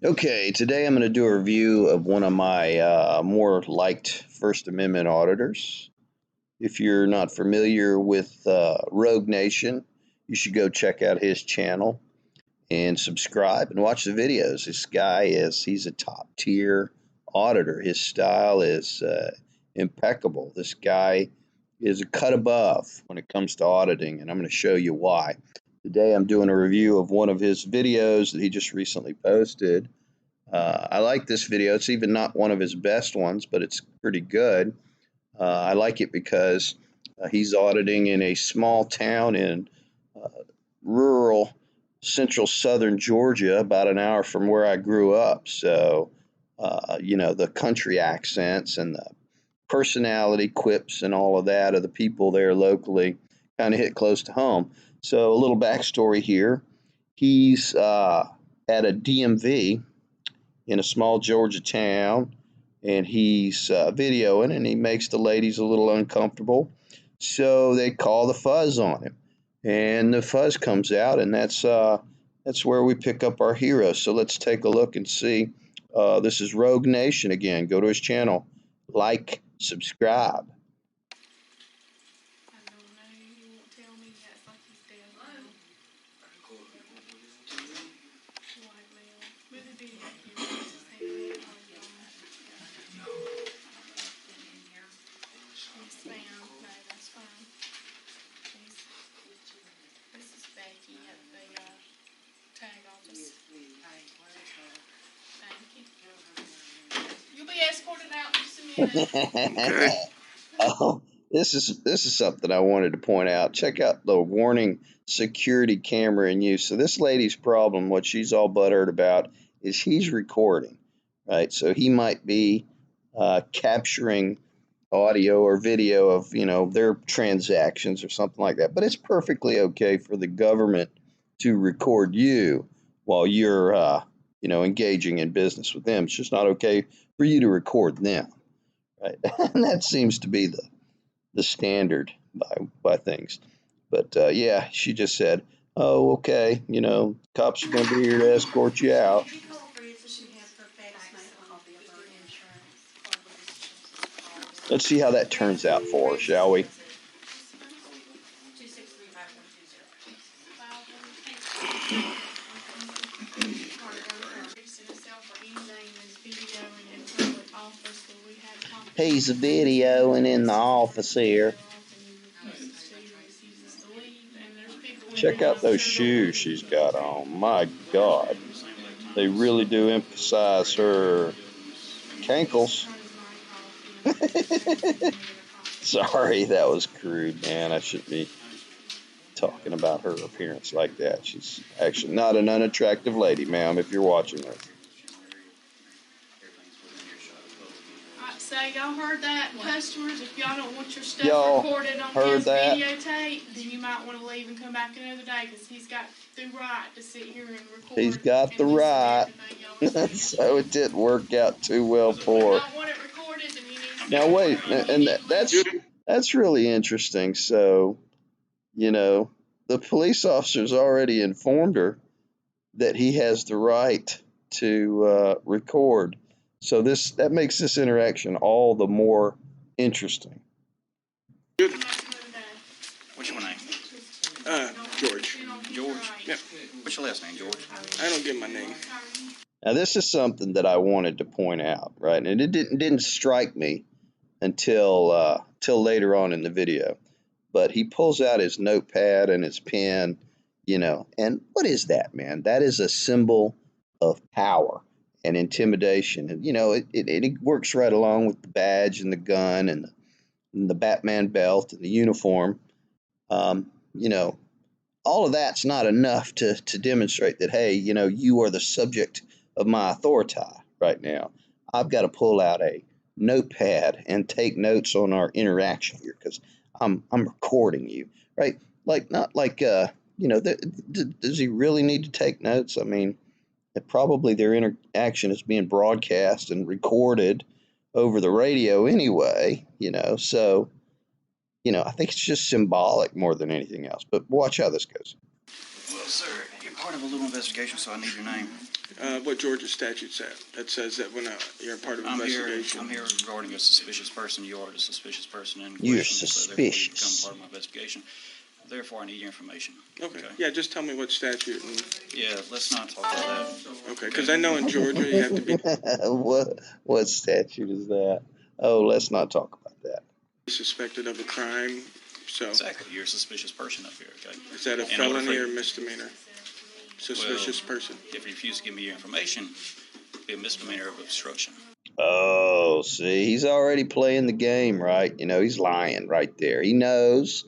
Okay, today I'm going to do a review of one of my more liked First Amendment auditors. If you're not familiar with Rogue Nation, you should go check out his channel and subscribe and watch the videos. This guy he's a top tier auditor. His style is impeccable. This guy is a cut above when it comes to auditing, and I'm going to show you why. Today I'm doing a review of one of his videos that he just recently posted. I like this video. It's even not one of his best ones, but it's pretty good. I like it because he's auditing in a small town in uh, rural central southern Georgia, about an hour from where I grew up. So, the country accents and the personality quips and all of that of the people there locally kind of hit close to home. So, a little backstory here. He's at a DMV in a small Georgia town, and he's videoing, and he makes the ladies a little uncomfortable. So they call the fuzz on him, and the fuzz comes out, and that's where we pick up our hero. So let's take a look and see. This is Rogue Nation again. Go to his channel, like, subscribe. Tag office. Thank you. You'll be escorted out in just a minute. Oh, this is something I wanted to point out. Check out the warning security camera in use. So this lady's problem, what she's all butthurt about, is he's recording, right? So he might be capturing audio or video of their transactions or something like that. But it's perfectly okay for the government to record you while you're engaging in business with them. It's just not okay for you to record them, right? And that seems to be the standard by things. But yeah, she just said, "Oh, okay, cops are going to be here to escort you out." Let's see how that turns out for her, shall we? He's videoing in the office here. Check out those shoes she's got on. My God. They really do emphasize her cankles. Sorry, that was crude, man. I shouldn't be talking about her appearance like that. She's actually not an unattractive lady, ma'am, if you're watching her. So y'all heard that, customers? If y'all don't want your stuff recorded on heard his that? videotape, then you might want to leave and come back another day because he's got the right to sit here and record. He's got the right. So it didn't work out too well for her. Don't want it recorded, then you need to Now wait, and that's really interesting. So, the police officer's already informed her that he has the right to record. So that makes this interaction all the more interesting. What's your name? George. George? Yep. What's your last name, George? I don't give my name. Now this is something that I wanted to point out, right? And it didn't strike me until till later on in the video. But he pulls out his notepad and his pen, and what is that, man? That is a symbol of power and intimidation. And it works right along with the badge and the gun and the Batman belt and the uniform. Um, you know, all of that's not enough to demonstrate that, hey, you are the subject of my authority right now. I've got to pull out a notepad and take notes on our interaction here because I'm recording you, right? Like not like does he really need to take notes? I mean, probably their interaction is being broadcast and recorded over the radio anyway, so I think it's just symbolic more than anything else. But watch how this goes. Well, sir, you're part of a little investigation, so I need your name. What Georgia statute said that says that when you're a part of I'm investigation. here regarding a suspicious person. You are the suspicious person in question. You're So therefore you become suspicious. part of my investigation. Therefore, I need your information. Okay. Yeah, just tell me what statute. And, Yeah, let's not talk about that. okay, because I know in Georgia you have to be What statute is that? Oh, let's not talk about that. suspected of a crime. So Exactly. You're a suspicious person up here, okay? is that a In order felony for- or misdemeanor? Suspicious person. If you refuse to give me your information, it'll be a misdemeanor of obstruction. Oh, see, he's already playing the game, right? You know, he's lying right there. He knows.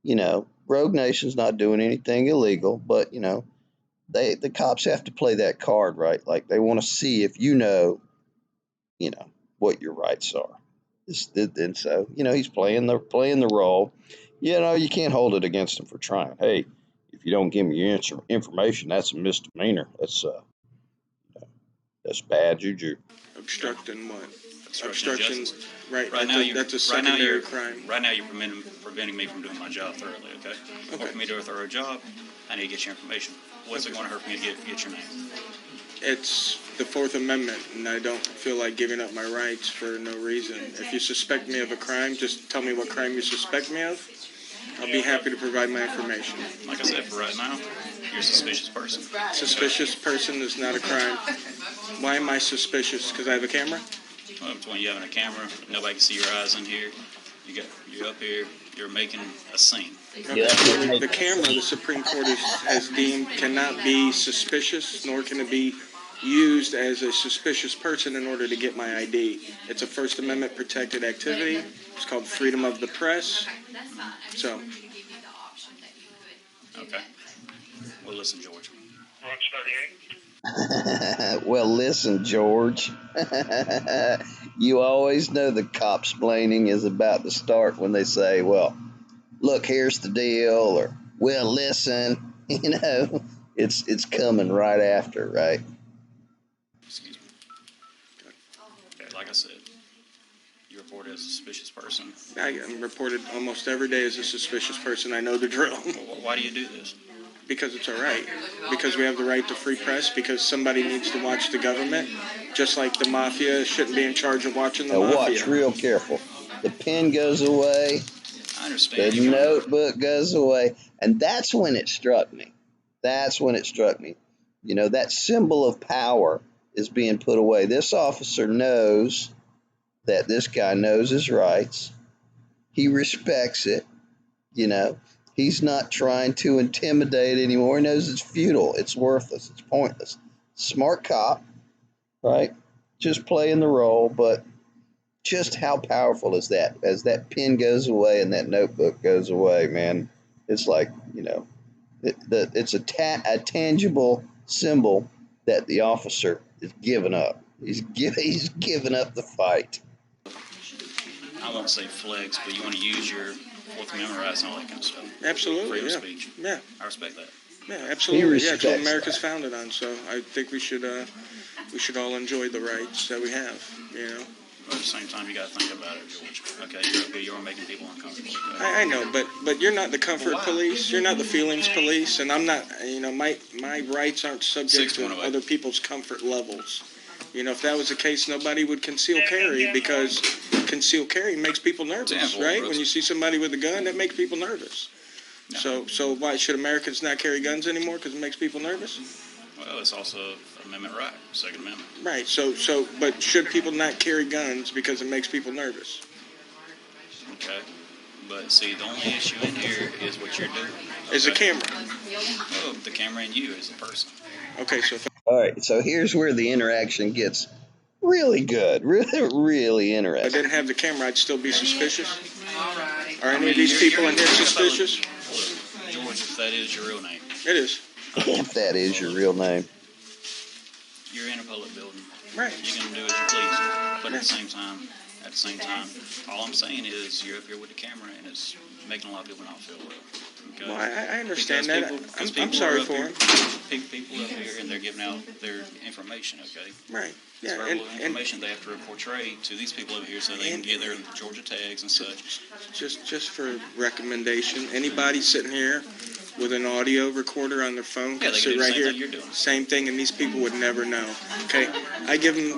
You know, Rogue Nation's not doing anything illegal, but you know, the cops have to play that card, right? Like they want to see if you know, what your rights are. And so, he's playing the role. You know, you can't hold it against him for trying. Hey, if you don't give me your information, that's a misdemeanor. That's bad juju. Obstructing what? Obstruction of justice. Right. Right now, that's a secondary crime. Right now, you're preventing me from doing my job thoroughly. Okay. Okay. For me to do a thorough job, I need to get your information. What's it going to hurt me to get your name? It's the Fourth Amendment, and I don't feel like giving up my rights for no reason. If you suspect me of a crime, just tell me what crime you suspect me of. I'll be happy to provide my information. Like I said, for right now, you're a suspicious person. Suspicious person is not a crime. Why am I suspicious? Because I have a camera? Well, it's when you having a camera, nobody can see your eyes in here. You're up here. You're making a scene. Okay. The camera, the Supreme Court has deemed, cannot be suspicious, nor can it be used as a suspicious person in order to get my ID. It's a First Amendment protected activity. It's called freedom of the press. So. Okay. Well, listen, George. Well, listen, George. You always know the cops blaming is about to start when they say, well, look, here's the deal, or, well, listen, it's coming right after, right? Excuse me. Okay, like I said, you're reported as a suspicious person. I am reported almost every day as a suspicious person. I know the drill. Well, why do you do this? Because it's all right. Because we have the right to free press. Because somebody needs to watch the government. Just like the mafia shouldn't be in charge of watching the mafia. Watch real careful. The pen goes away. I understand. The notebook goes away. And that's when it struck me. That symbol of power is being put away. This officer knows that this guy knows his rights. He respects it. He's not trying to intimidate anymore. He knows it's futile. It's worthless. It's pointless. Smart cop, right? Just playing the role, but just how powerful is that? As that pen goes away and that notebook goes away, man, it's like, it's a tangible symbol that the officer is giving up. He's giving up the fight. I won't say flex, but you want to use your Fourth Amendment rights and all that kind of stuff. Absolutely, Freedom yeah. of speech. Yeah. I respect that. Yeah, absolutely. Yeah, it's what respects America's that. founded on. So I think we should all enjoy the rights that we have. But at the same time, you got to think about it, George. Okay, you're up here, you're making people uncomfortable. Okay? I know, but you're not the comfort police. You're not the feelings police, and I'm not. My rights aren't subject to other people's comfort levels. If that was the case, nobody would conceal carry because concealed carry makes people nervous, right? When you see somebody with a gun, that makes people nervous. No. So why should Americans not carry guns anymore? Because it makes people nervous? Well, it's also an amendment right, Second Amendment. Right. But should people not carry guns because it makes people nervous? Okay. But see, the only issue in here is what you're doing. Okay? Is the camera. Oh, the camera and you as a person. Okay, so. All right, so here's where the interaction gets really good, really If I interesting. didn't have the camera, I'd still be suspicious? Are any of these people in here suspicious? Look, George, if that is your real name. It is. If that is your real name. You're in a public building. Right. You can do as you please. But at the same time, all I'm saying is you're up here with the camera and it's making a lot of people not feel well. Okay? Well, I understand Because that. people I'm sorry are up for here- him. People up here, and they're giving out their information, okay? Right. It's Yeah. verbal information they have to portray to these people over here so they can get their Georgia tags and such. Just for recommendation, anybody sitting here with an audio recorder on their phone Yeah, can they can sit do the right same here. thing you're doing. Same thing, and these people would never know. Okay,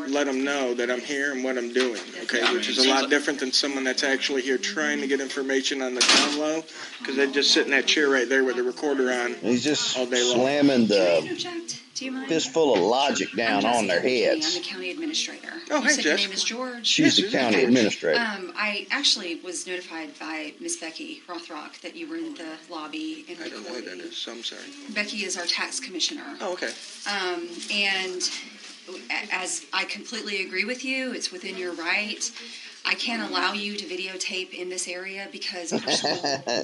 let them know that I'm here and what I'm doing. Okay, Yeah, I which mean, is a lot different than someone that's actually here trying to get information on the down low, because they just sit in that chair right there with the recorder on. He's just all day long. slamming Can I the interject? Do you mind? fistful of logic down on their I'm heads. the county administrator. Oh, You hey, said your Jess. name is George. She's the Yes, county George. administrator. I actually was notified by Miss Becky Rothrock that you were in the lobby and I don't know who that recording. is, so I'm sorry. Becky is our tax commissioner. Oh, okay. And as I completely agree with you, it's within your right. I can't allow you to videotape in this area because personal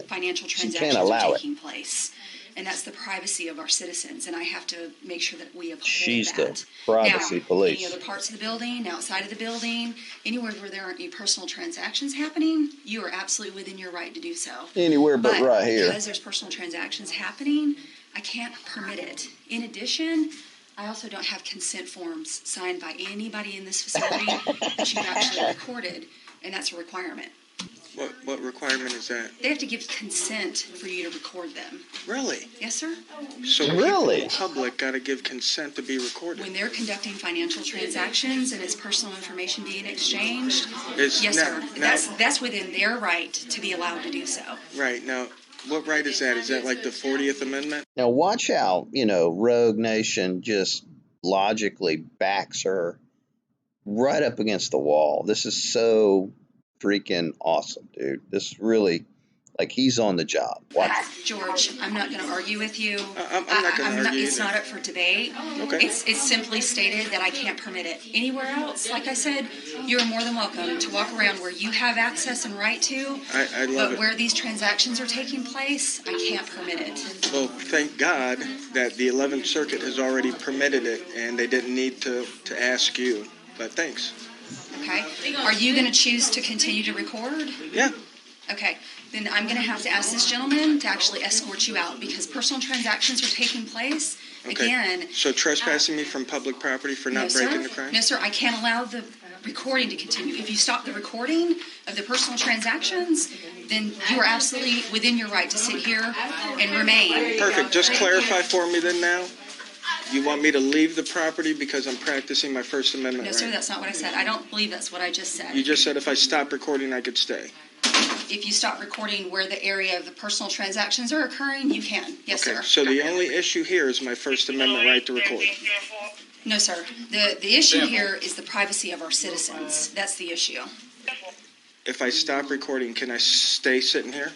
financial She can't transactions allow are it. taking place. And that's the privacy of our citizens, and I have to make sure that we uphold She's that. the privacy Now, police. any other parts of the building, outside of the building, anywhere where there aren't any personal transactions happening, you are absolutely within your right to do so. Anywhere but right here. Because there's personal transactions happening, I can't permit it. In addition, I also don't have consent forms signed by anybody in this facility that you've actually recorded, and that's a requirement. What requirement is that? They have to give consent for you to record them. Really? Yes, sir? So Really? people, public, got to give consent to be recorded. When they're conducting financial transactions and it's personal information being exchanged, Is- yes, now- sir. That's within their right to be allowed to do so. Right now, what right is that? Is that like the 40th Amendment? Now watch how, Rogue Nation just logically backs her right up against the wall. This is so freaking awesome, dude. This really, like, he's on the job. Watch. George, I'm not going to argue with you. I'm not gonna argue It's either. not up for debate. Okay. It's simply stated that I can't permit it. Anywhere else, like I said, you're more than welcome to walk around where you have access and right to. I love But it. where these transactions are taking place, I can't permit it. Well, thank God that the 11th Circuit has already permitted it, and they didn't need to ask you. But thanks. Okay? Are you going to choose to continue to record? Yeah. Okay, then I'm going to have to ask this gentleman to actually escort you out because personal transactions are taking place. Okay. Again, So trespassing me from public property for no, not sir. breaking the crime? No, sir, I can't allow the recording to continue. If you stop the recording of the personal transactions, then you are absolutely within your right to sit here and remain. Perfect. Just clarify for me then now. You want me to leave the property because I'm practicing my First Amendment No, right? sir, that's not what I said. I don't believe that's what I just said. You just said if I stop recording, I could stay. If you stop recording where the area of the personal transactions are occurring, you can. Yes, Okay. sir. So the only issue here is my First Amendment right to record. No, sir. The issue here is the privacy of our citizens. That's the issue. If I stop recording, can I stay sitting here?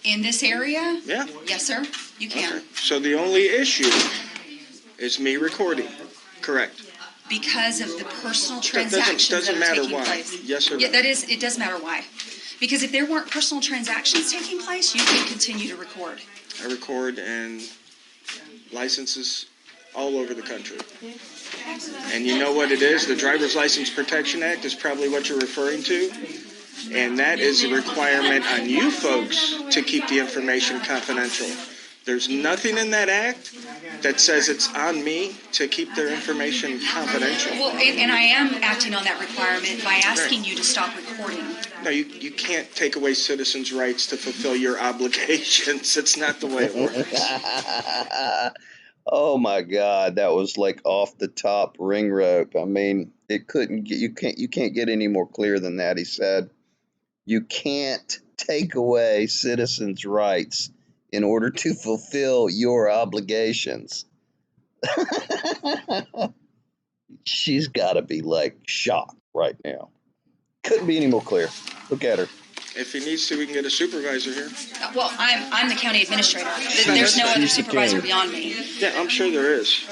In this area, Yeah. yes, sir, you can. Okay. So the only issue is me recording. Correct. Because of the personal Doesn't transactions that are matter taking why. place. Yes or no? Yeah, it does matter why. Because if there weren't personal transactions taking place, you could continue to record. I record and licenses all over the country. And you know what it is? The Driver's License Protection Act is probably what you're referring to. And that is a requirement on you folks to keep the information confidential. There's nothing in that act that says it's on me to keep their information confidential. Well, and I am acting on that requirement by asking you to stop recording. No, you can't take away citizens' rights to fulfill your obligations. It's not the way it works. Oh my God, that was like off the top ring rope. I mean, it couldn't get you can't get any more clear than that. He said, you can't take away citizens' rights in order to fulfill your obligations. She's got to be like shocked right now. Couldn't be any more clear. Look at her. If he needs to, we can get a supervisor here. Well, I'm the county administrator. There's no other She's the supervisor king. beyond me. Yeah, I'm sure there is.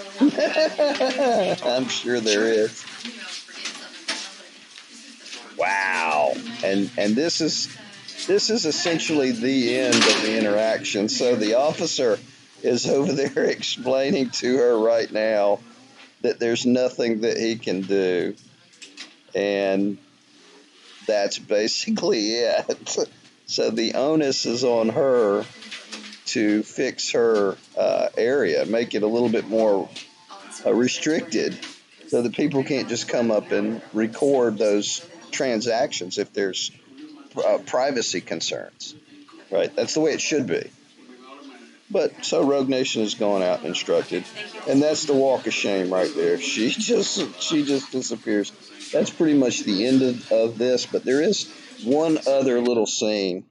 I'm sure there is. Wow. And this is essentially the end of the interaction. So the officer is over there explaining to her right now that there's nothing that he can do. And that's basically it. So the onus is on her to fix her area, make it a little bit more restricted, so that people can't just come up and record those transactions if there's privacy concerns. Right? That's the way it should be. But so Rogue Nation has gone out and instructed, and that's the walk of shame right there. She just disappears. That's pretty much the end of this. But there is one other little scene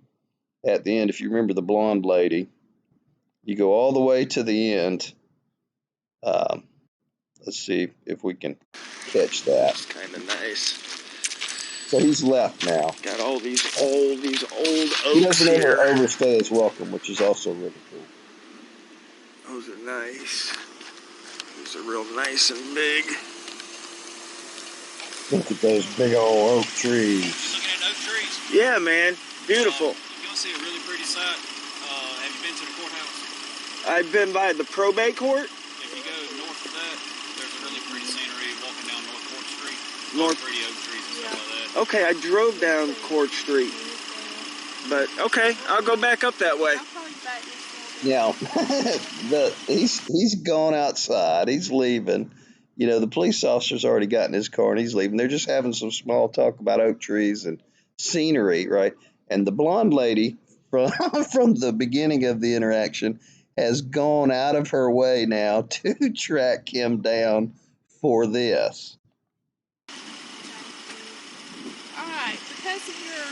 at the end. If you remember the blonde lady, you go all the way to the end. Um, let's see if we can catch that. It's kind of nice. So he's left now. Got all these old oaks He doesn't here. ever overstay his welcome, which is also really cool. Those are nice. Those are real nice and big. Look at those big old oak trees. Looking at oak trees. Yeah, man. Beautiful. You want to see a really pretty sight? Have you been to the courthouse? I've been by the probate court. If you go north of that, there's a really pretty scenery walking down North Court Street. North. Pretty oak trees and stuff like that. Okay, I drove down Court Street. But okay, I'll go back up that way. Yeah, he's gone outside. He's leaving. You know, the police officer's already got in his car and he's leaving. They're just having some small talk about oak trees and scenery, right? And the blonde lady from the beginning of the interaction has gone out of her way now to track him down for this. All right, because of your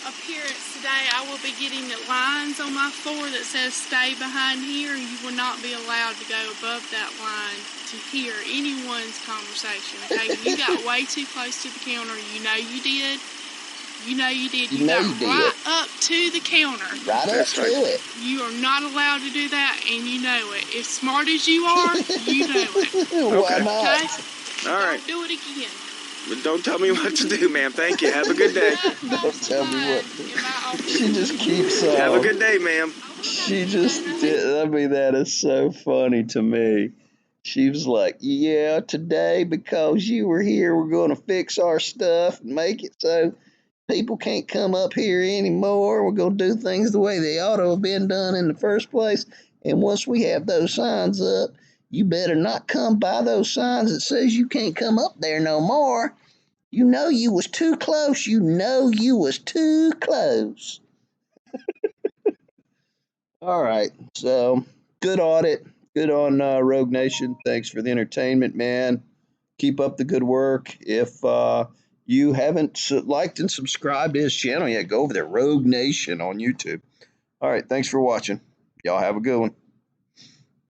appearance today, I will be getting the lines on my floor that says stay behind here, and you will not be allowed to go above that line to hear anyone's conversation. Okay, you got way too close to the counter. You know you did. You know you did. You got right up to the counter. Right up to it. You are not allowed to do that, and you know it. As smart as you are, you know it. Why not? Okay? All right. Don't do it again. But don't tell me what to do, ma'am. Thank you. Have a good day. Don't tell me what. She just keeps on. Have a good day, ma'am. She just did. I mean, that is so funny to me. She was like, yeah, today, because you were here, we're going to fix our stuff and make it so people can't come up here anymore. We're going to do things the way they ought to have been done in the first place. And once we have those signs up, you better not come by those signs that says you can't come up there no more. You know you was too close. You know you was too close. All right. So, good audit. Good on Rogue Nation. Thanks for the entertainment, man. Keep up the good work. If you haven't liked and subscribed to his channel yet, go over there, Rogue Nation on YouTube. All right. Thanks for watching. Y'all have a good one.